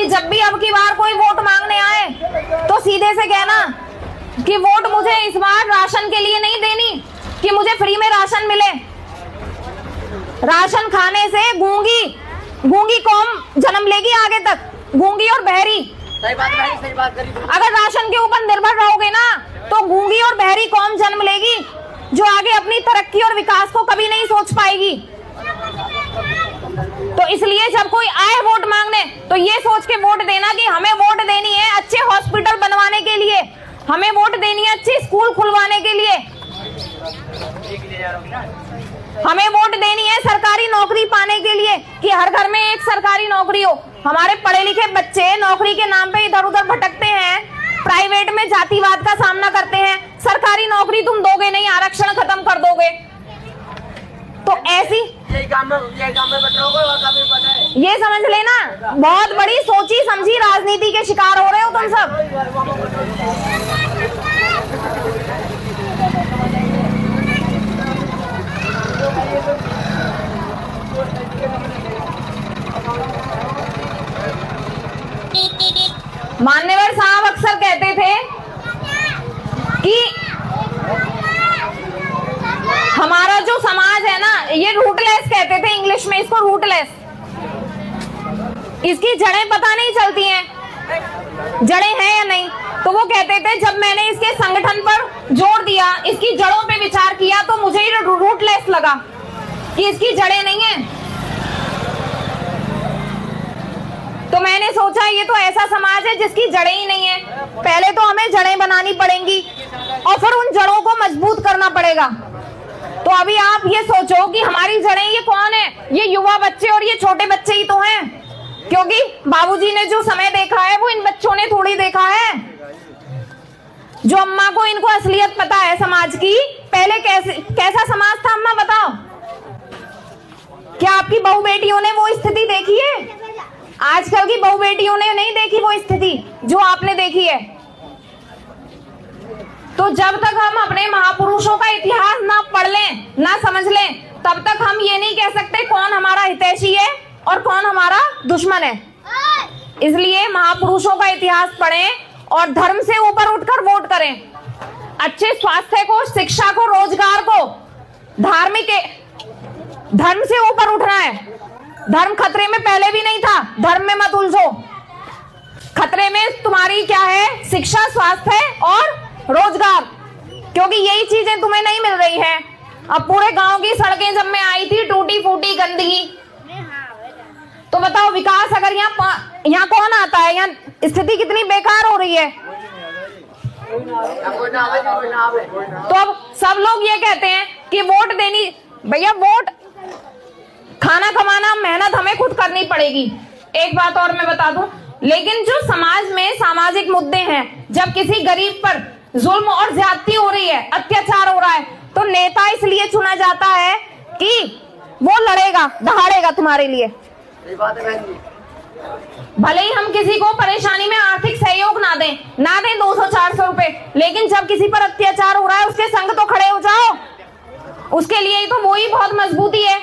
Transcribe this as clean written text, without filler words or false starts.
कि जब भी अब की बार कोई वोट मांगने आए तो सीधे से कहना कि वोट मुझे इस बार राशन के लिए नहीं देनी कि मुझे फ्री में राशन मिले। राशन खाने से गूंगी कौम जन्म लेगी आगे तक, गूंगी और बहरी। सही बात है, सही बात करी। अगर राशन के ऊपर निर्भर रहोगे ना तो गूंगी और बहरी कौम जन्म लेगी जो आगे अपनी तरक्की और विकास को कभी नहीं सोच पाएगी। तो इसलिए जब कोई आए वोट मांगने तो ये सोच के वोट देना कि हमें वोट देनी है अच्छे हॉस्पिटल बनवाने के लिए, हमें वोट देनी है अच्छे स्कूल खुलवाने के लिए, हमें वोट देनी है सरकारी नौकरी पाने के लिए कि हर घर में एक सरकारी नौकरी हो। हमारे पढ़े लिखे बच्चे नौकरी के नाम पे इधर उधर भटकते हैं, प्राइवेट में जातिवाद का सामना करते हैं। सरकारी नौकरी तुम दोगे नहीं, आरक्षण खत्म कर दोगे। तो ऐसी ये समझ लेना, बहुत बड़ी सोची समझी राजनीति के शिकार हो रहे हो तुम सब। मान्यवर साहब अक्सर कहते थे कि हमारा जो समाज है ना, ये रूटलेस कहते थे इंग्लिश में इसको, रूटलेस। इसकी जड़ें पता नहीं चलती हैं, जड़ें हैं या नहीं। तो वो कहते थे जब मैंने इसके संगठन पर जोर दिया, इसकी जड़ों पे विचार किया तो मुझे ये रूटलेस लगा कि इसकी जड़ें नहीं है। तो मैंने सोचा ये तो ऐसा समाज है जिसकी जड़ें ही नहीं है। पहले तो हमें जड़ें बनानी पड़ेंगी और फिर उन जड़ों को मजबूत करना पड़ेगा। तो अभी आप ये सोचो कि हमारी जड़ें ये कौन है? ये युवा बच्चे और ये छोटे बच्चे ही तो हैं, क्योंकि बाबूजी ने जो समय देखा है वो इन बच्चों ने थोड़ी देखा है। जो अम्मा को इनको असलियत पता है समाज की, पहले कैसा समाज था अम्मा बताओ? क्या आपकी बहू बेटियों ने वो स्थिति देखी है? आजकल की बहू बेटियों ने नहीं देखी वो स्थिति जो आपने देखी है। तो जब तक हम अपने महापुरुषों का इतिहास ना पढ़ लें, ना समझ लें, तब तक हम ये नहीं कह सकते कौन हमारा हितैषी है और कौन हमारा दुश्मन है। इसलिए महापुरुषों का इतिहास पढ़ें और धर्म से ऊपर उठकर वोट करें। अच्छे स्वास्थ्य को, शिक्षा को, रोजगार को, धार्मिक धर्म से ऊपर उठना है। धर्म खतरे में पहले भी नहीं था, धर्म में मत उलझो। खतरे में तुम्हारी क्या है? शिक्षा, स्वास्थ्य और रोजगार, क्योंकि यही चीजें तुम्हें नहीं मिल रही है। अब पूरे गांव की सड़कें जब मैं आई थी टूटी फूटी गंदगी, तो बताओ विकास अगर यहाँ कौन आता है? यहाँ स्थिति कितनी बेकार हो रही है। तो अब सब लोग ये कहते हैं कि वोट देनी, भैया वोट, खाना कमाना, मेहनत हमें खुद करनी पड़ेगी। एक बात और मैं बता दूं, लेकिन जो समाज में सामाजिक मुद्दे हैं, जब किसी गरीब पर जुल्म और ज्यादती हो रही है, अत्याचार हो रहा है, तो नेता इसलिए चुना जाता है कि वो लड़ेगा, दहाड़ेगा तुम्हारे लिए। भले ही हम किसी को परेशानी में आर्थिक सहयोग ना दें 200-400 रुपए, लेकिन जब किसी पर अत्याचार हो रहा है उसके संग तो खड़े हो जाओ। उसके लिए ही तो वो ही बहुत मजबूती है।